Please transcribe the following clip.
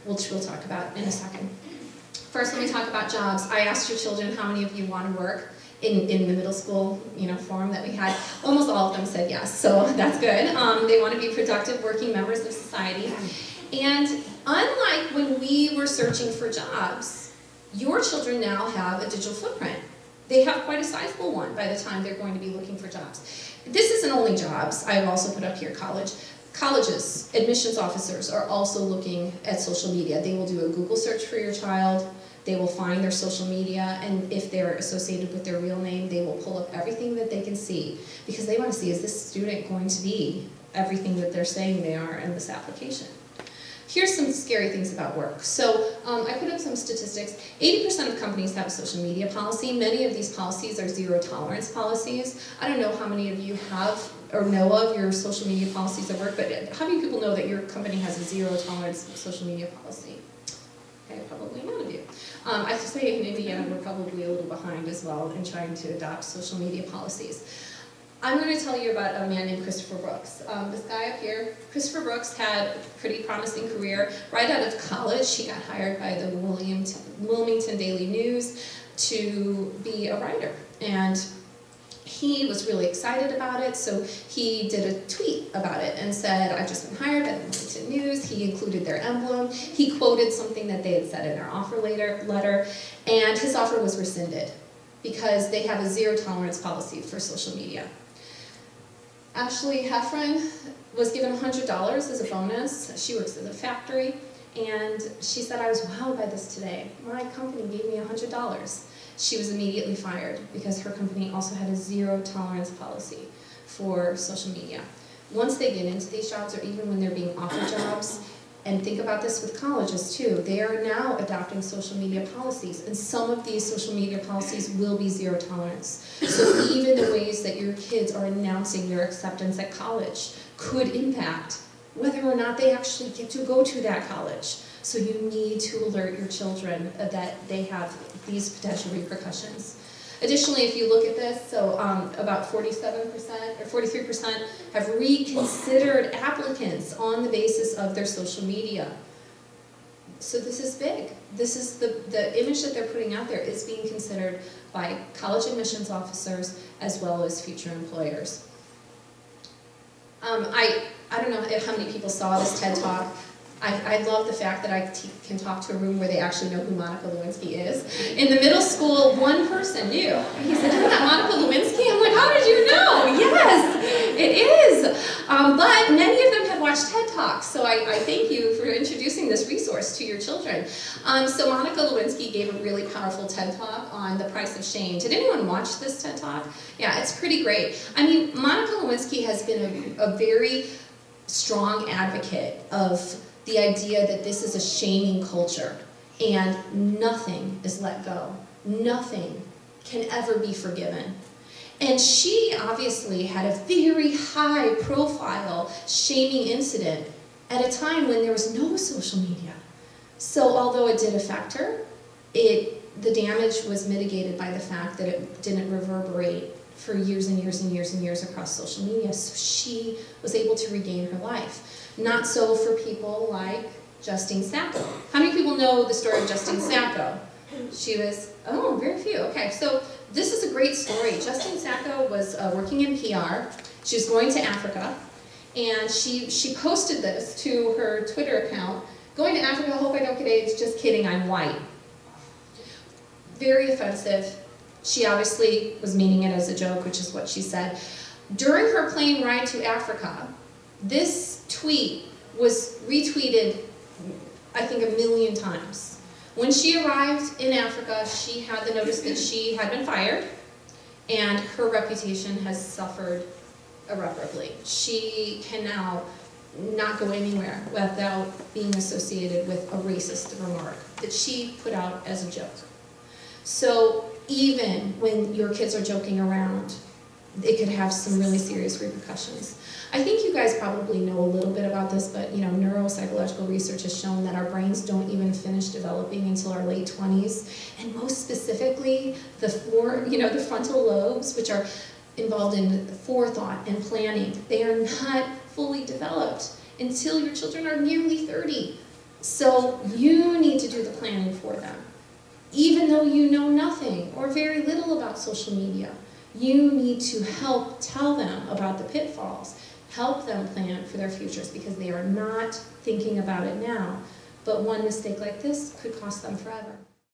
which we'll talk about in a second. First, let me talk about jobs. I asked your children how many of you want to work in the middle school, forum that we had. Almost all of them said yes, so that's good. They want to be productive, working members of society. And unlike when we were searching for jobs, your children now have a digital footprint. They have quite a sizable one by the time they're going to be looking for jobs. This isn't only jobs. I've also put up here college. Colleges, admissions officers are also looking at social media. They will do a Google search for your child. They will find their social media, and if they're associated with their real name, they will pull up everything that they can see, because they want to see, is this student going to be everything that they're saying they are in this application? Here's some scary things about work. So I put up some statistics. 80% of companies have a social media policy. Many of these policies are zero tolerance policies. I don't know how many of you have or know of your social media policies at work, but how many people know that your company has a zero tolerance social media policy? Okay, probably none of you. I have to say in Indiana we're probably a little behind as well in trying to adopt social media policies. I'm going to tell you about a man named Christopher Brooks. This guy up here, Christopher Brooks, had a pretty promising career. Right out of college, he got hired by the Wilmington Daily News to be a writer. And he was really excited about it, so he did a tweet about it and said, I've just been hired by the Wilmington News. He included their emblem. He quoted something that they had said in their offer letter, and his offer was rescinded because they have a zero tolerance policy for social media. Ashley Heffron was given $100 as a bonus. She works at a factory, and she said, I was wowed by this today. My company gave me $100. She was immediately fired because her company also had a zero tolerance policy for social media. Once they get into these jobs, or even when they're being offered jobs, and think about this with colleges too, they are now adopting social media policies, and some of these social media policies will be zero tolerance. So even the ways that your kids are announcing their acceptance at college could impact whether or not they actually get to go to that college. So you need to alert your children that they have these potential repercussions. Additionally, if you look at this, so about 47% or 43% have reconsidered applicants on the basis of their social media. So this is big. This is the image that they're putting out there is being considered by college admissions officers as well as future employers. I don't know how many people saw this TED Talk. I love the fact that I can talk to a room where they actually know who Monica Lewinsky is. In the middle school, one person knew. He said, isn't that Monica Lewinsky? I'm like, how did you know? Yes, it is. But many of them have watched TED Talks, so I thank you for introducing this resource to your children. So Monica Lewinsky gave a really powerful TED Talk on the price of shame. Did anyone watch this TED Talk? Yeah, it's pretty great. I mean, Monica Lewinsky has been a very strong advocate of the idea that this is a shaming culture and nothing is let go. Nothing can ever be forgiven. And she obviously had a very high profile shaming incident at a time when there was no social media. So although it did affect her, the damage was mitigated by the fact that it didn't reverberate for years and years and years and years across social media. So she was able to regain her life. Not so for people like Justine Sacco. How many people know the story of Justine Sacco? She was, very few. Okay, so this is a great story. Justine Sacco was working in PR. She was going to Africa, and she posted this to her Twitter account. Going to Africa, hope I don't get AIDS, just kidding, I'm white. Very offensive. She obviously was meaning it as a joke, which is what she said. During her plane ride to Africa, this tweet was retweeted, I think, 1 million times. When she arrived in Africa, she had the notice that she had been fired, and her reputation has suffered irreparably. She can now not go anywhere without being associated with a racist remark that she put out as a joke. So even when your kids are joking around, it could have some really serious repercussions. I think you guys probably know a little bit about this, but neuropsychological research has shown that our brains don't even finish developing until our late 20s, and most specifically the frontal lobes, which are involved in forethought and planning, they are not fully developed until your children are nearly 30. So you need to do the planning for them. Even though you know nothing or very little about social media, you need to help tell them about the pitfalls, help them plan for their futures, because they are not thinking about it now. But one mistake like this could cost them forever.